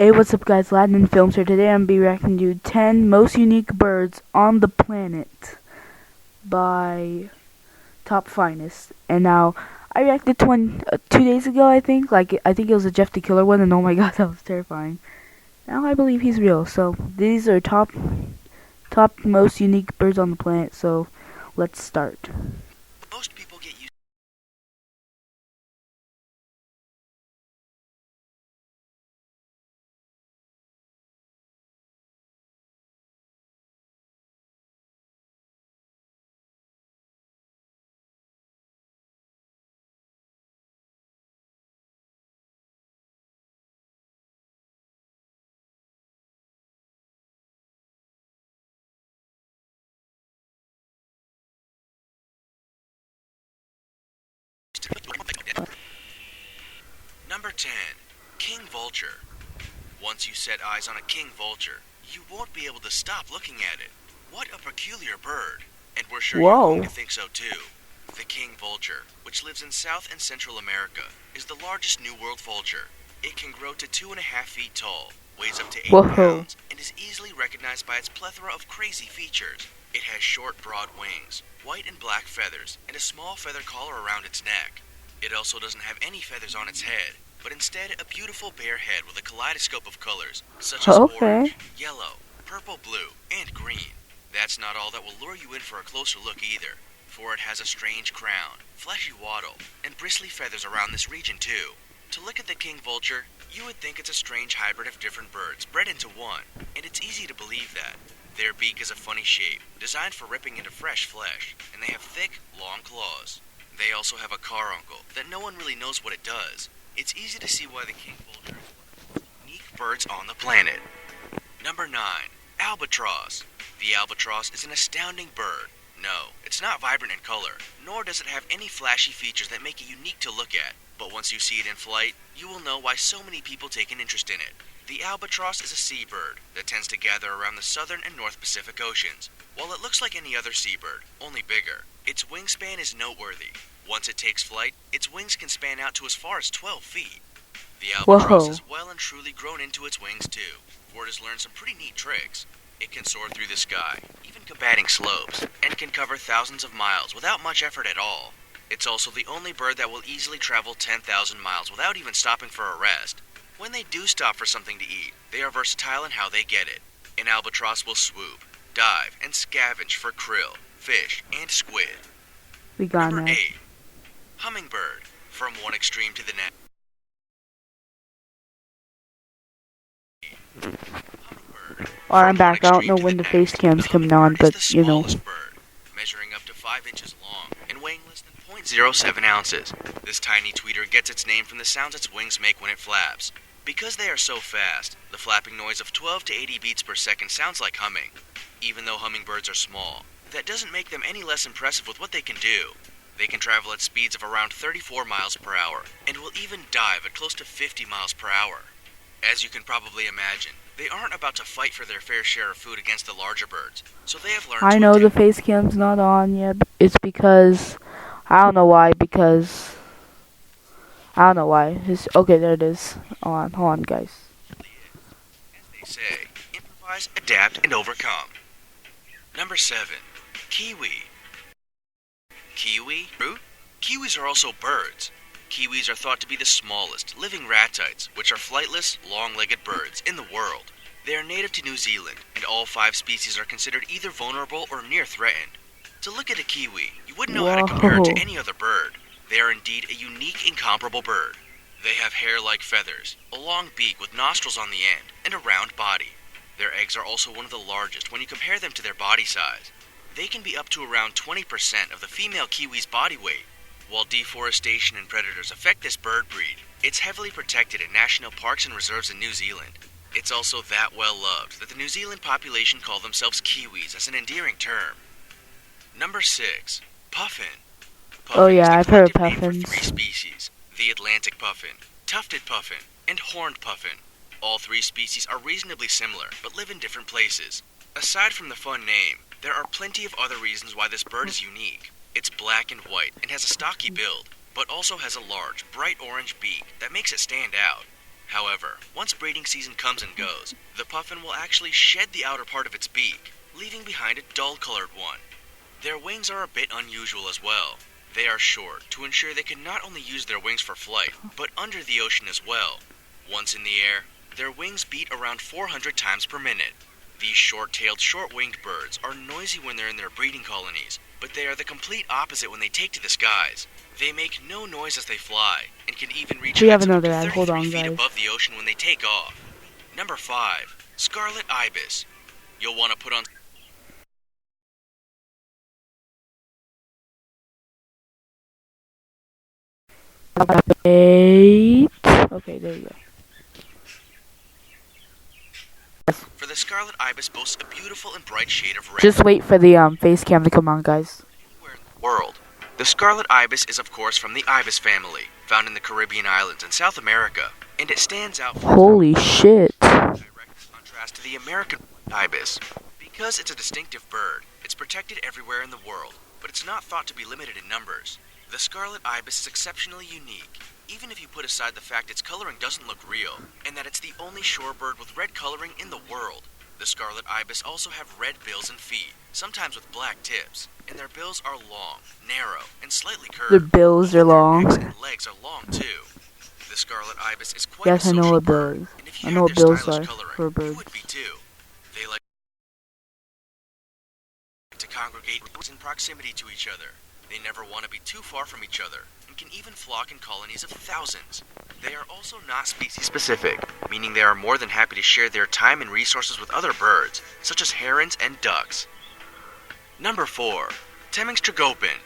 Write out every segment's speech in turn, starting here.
Hey, what's up guys, Latin Films here. Today I'm be reacting to 10 most unique birds on the planet by Top Finest. And now, I reacted to one 2 days ago, I think. I think it was a Jeff the Killer one, and oh my god, that was terrifying. Now I believe he's real. So, these are top most unique birds on the planet, so let's start. Most people get used. Number 10. King Vulture. Once you set eyes on a king vulture, you won't be able to stop looking at it. What a peculiar bird. And we're sure you're going to think so too. The king vulture, which lives in South and Central America, is the largest New World vulture. It can grow to 2.5 feet tall, weighs up to 8 pounds, and is easily recognized by its plethora of crazy features. It has short, broad wings, white and black feathers, and a small feather collar around its neck. It also doesn't have any feathers on its head, but instead a beautiful bare head with a kaleidoscope of colors, such as orange, yellow, purple, blue, and green. That's not all that will lure you in for a closer look either, for it has a strange crown, fleshy wattle, and bristly feathers around this region too. To look at the king vulture, you would think it's a strange hybrid of different birds bred into one, and it's easy to believe that. Their beak is a funny shape, designed for ripping into fresh flesh, and they have thick, long claws. They also have a carbuncle that no one really knows what it does. It's easy to see why the king vulture is one of the most unique birds on the planet. Number 9. Albatross. The albatross is an astounding bird. No, it's not vibrant in color, nor does it have any flashy features that make it unique to look at. But once you see it in flight, you will know why so many people take an interest in it. The albatross is a seabird that tends to gather around the southern and North Pacific Oceans. While it looks like any other seabird, only bigger, its wingspan is noteworthy. Once it takes flight, its wings can span out to as far as 12 feet. The albatross has well and truly grown into its wings too, for it has learned some pretty neat tricks. It can soar through the sky, even combating slopes, and can cover thousands of miles without much effort at all. It's also the only bird that will easily travel 10,000 miles without even stopping for a rest. When they do stop for something to eat, they are versatile in how they get it. An albatross will swoop, dive, and scavenge for krill, fish, and squid. Number 8. Hummingbird. From one extreme to the next. Alright, I'm back. I don't know when the face cam's coming on, but you know. Bird, measuring up to 5 inches long and weighing less than 0.07 ounces. This tiny tweeter gets its name from the sounds its wings make when it flaps. Because they are so fast, the flapping noise of 12 to 80 beats per second sounds like humming. Even though hummingbirds are small, that doesn't make them any less impressive with what they can do. They can travel at speeds of around 34 miles per hour, and will even dive at close to 50 miles per hour. As you can probably imagine, they aren't about to fight for their fair share of food against the larger birds, so they have learned I know the face cam's not on yet. It's because I don't know why. Okay, there it is. Hold on, guys. As they say, improvise, adapt, and overcome. Number 7. Kiwi. Kiwi? Fruit? Kiwis are also birds. Kiwis are thought to be the smallest living ratites, which are flightless, long-legged birds in the world. They are native to New Zealand, and all 5 species are considered either vulnerable or near threatened. To look at a kiwi, you wouldn't know how to compare it to any other bird. They are indeed a unique, incomparable bird. They have hair like feathers, a long beak with nostrils on the end, and a round body. Their eggs are also one of the largest when you compare them to their body size. They can be up to around 20% of the female kiwi's body weight. While deforestation and predators affect this bird breed, it's heavily protected in national parks and reserves in New Zealand. It's also that well loved that the New Zealand population call themselves Kiwis as an endearing term. Number 6. Puffin. Oh yeah, I've heard of puffins. 3 species: the Atlantic puffin, tufted puffin, and horned puffin. All 3 species are reasonably similar, but live in different places. Aside from the fun name, there are plenty of other reasons why this bird is unique. It's black and white and has a stocky build, but also has a large, bright orange beak that makes it stand out. However, once breeding season comes and goes, the puffin will actually shed the outer part of its beak, leaving behind a dull-colored one. Their wings are a bit unusual as well. They are short to ensure they can not only use their wings for flight, but under the ocean as well. Once in the air, their wings beat around 400 times per minute. These short-tailed, short-winged birds are noisy when they're in their breeding colonies, but they are the complete opposite when they take to the skies. They make no noise as they fly, and can even reach heights of up to 33 feet above the ocean when they take off. Number 5. Scarlet Ibis. You'll want to put on... Wait. Okay, there you go. For the Scarlet Ibis boasts a beautiful and bright shade of red. Just wait for the face cam to come on, guys. World. The Scarlet Ibis is of course from the ibis family, found in the Caribbean islands and South America, and it stands out for holy shit. Direct contrast to the American ibis. Because it's a distinctive bird, it's protected everywhere in the world, but it's not thought to be limited in numbers. The Scarlet Ibis is exceptionally unique, even if you put aside the fact its coloring doesn't look real, and that it's the only shorebird with red coloring in the world. The Scarlet Ibis also have red bills and feet, sometimes with black tips, and their bills are long, narrow, and slightly curved. The bills are long. Their necks and legs are long too. The Scarlet Ibis is quite a Yes, I know social what bird, bills. and if you I know had what their bills stylish are coloring, for you birds. would be too. They like to congregate in proximity to each other. They never want to be too far from each other, and can even flock in colonies of thousands. They are also not species specific, meaning they are more than happy to share their time and resources with other birds, such as herons and ducks. Number 4. Temminck's Tragopan.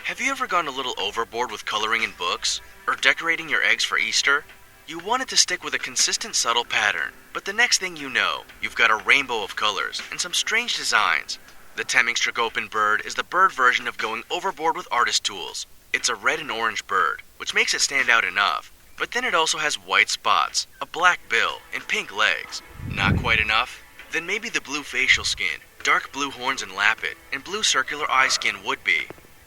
Have you ever gone a little overboard with coloring in books, or decorating your eggs for Easter? You wanted to stick with a consistent, subtle pattern, but the next thing you know, you've got a rainbow of colors and some strange designs. The Temminck's Tragopan bird is the bird version of going overboard with artist tools. It's a red and orange bird, which makes it stand out enough, but then it also has white spots, a black bill, and pink legs. Not quite enough? Then maybe the blue facial skin, dark blue horns and lappet, and blue circular eye skin would be.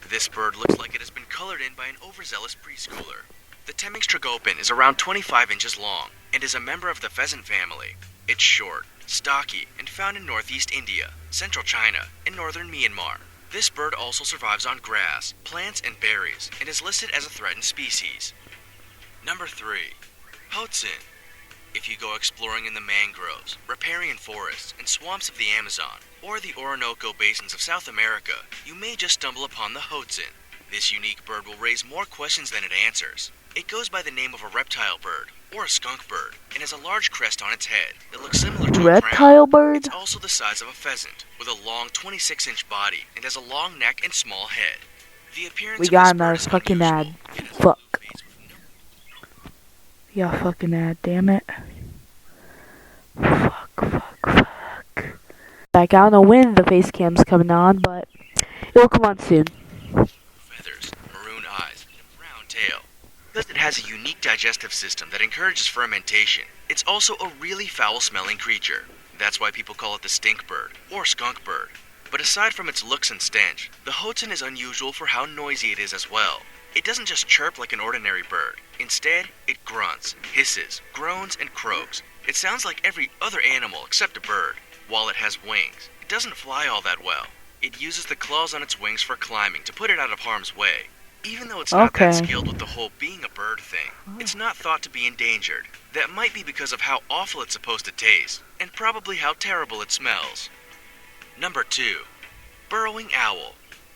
This bird looks like it has been colored in by an overzealous preschooler. The Temminck's Tragopan is around 25 inches long, and is a member of the pheasant family. It's short, stocky, and found in northeast India, central China, and northern Myanmar. This bird also survives on grass, plants, and berries, and is listed as a threatened species. Number 3. Hoatzin. If you go exploring in the mangroves, riparian forests, and swamps of the Amazon, or the Orinoco basins of South America, you may just stumble upon the Hoatzin. This unique bird will raise more questions than it answers. It goes by the name of a reptile bird, or a skunk bird, and has a large crest on its head that looks similar to a reptile crown. bird? It's also the size of a pheasant, with a long 26-inch body, and has a long neck and small head. The appearance We of got this another bird is fucking ad. unusual. It has Fuck. a face with no Yeah, fucking ad, damn it. Fuck. Back, I don't know when the face cam's coming on, but it will come on soon. feathers, maroon eyes, and a brown tail. Because it has a unique digestive system that encourages fermentation, it's also a really foul-smelling creature. That's why people call it the stink bird, or skunk bird. But aside from its looks and stench, the Hoatzin is unusual for how noisy it is as well. It doesn't just chirp like an ordinary bird. Instead, it grunts, hisses, groans, and croaks. It sounds like every other animal except a bird. While it has wings, it doesn't fly all that well. It uses the claws on its wings for climbing to put it out of harm's way. Even though it's not that skilled with the whole being a bird thing, it's not thought to be endangered. That might be because of how awful it's supposed to taste, and probably how terrible it smells. Number 2. Burrowing Owl.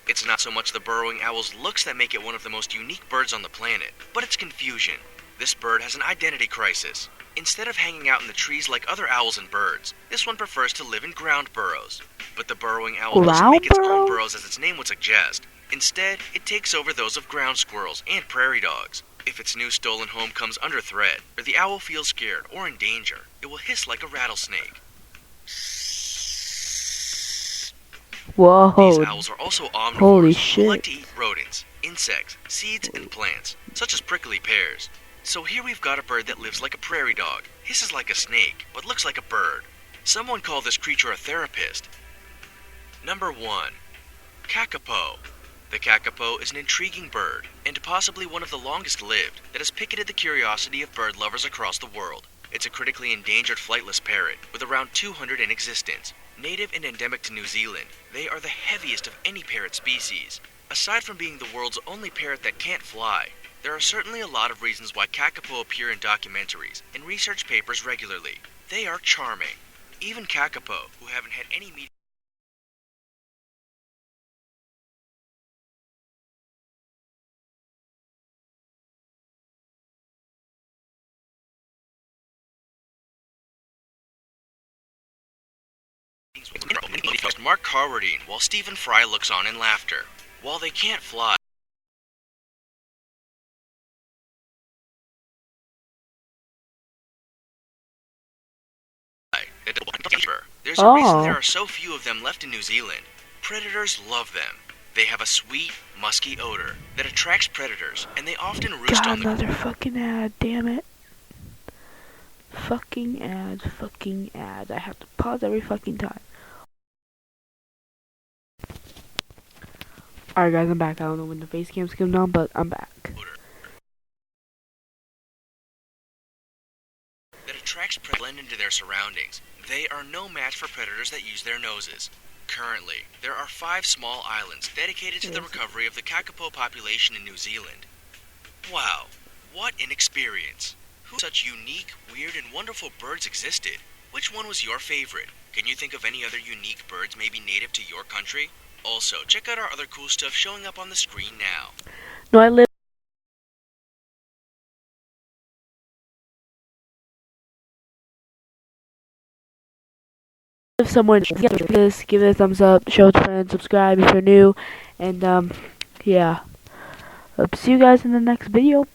It's not so much the burrowing owl's looks that make it one of the most unique birds on the planet, but its confusion. This bird has an identity crisis. Instead of hanging out in the trees like other owls and birds, this one prefers to live in ground burrows. But the burrowing owl doesn't make its own burrows as its name would suggest. Instead, it takes over those of ground squirrels and prairie dogs. If its new stolen home comes under threat, or the owl feels scared or in danger, it will hiss like a rattlesnake. Whoa. These owls are also omnivores. Holy Who shit. like to eat rodents, insects, seeds, and plants, such as prickly pears. So here we've got a bird that lives like a prairie dog, hisses like a snake, but looks like a bird. Someone called this creature a therapist. Number 1. Kakapo. The kakapo is an intriguing bird, and possibly one of the longest lived, that has picketed the curiosity of bird lovers across the world. It's a critically endangered flightless parrot, with around 200 in existence. Native and endemic to New Zealand, they are the heaviest of any parrot species. Aside from being the world's only parrot that can't fly, there are certainly a lot of reasons why kakapo appear in documentaries and research papers regularly. They are charming. Even kakapo, who haven't had any media Mark Carradine, while Stephen Fry looks on in laughter. While they can't fly, there's a reason there are so few of them left in New Zealand. Predators love them. They have a sweet, musky odor that attracts predators, and they often roost on the... another fucking ad, damn it. Fucking ad. I have to pause every fucking time. Alright guys, I'm back. I don't know when the face cam's coming on, but I'm back. That attracts predators blend into their surroundings. They are no match for predators that use their noses. Currently, there are 5 small islands dedicated to the recovery of the kakapo population in New Zealand. Wow, what an experience! Who such unique, weird, and wonderful birds existed? Which one was your favorite? Can you think of any other unique birds maybe native to your country? Also, check out our other cool stuff showing up on the screen now. No, I live somewhere. Give it a thumbs up, show it to friends, subscribe if you're new, and yeah. See you guys in the next video.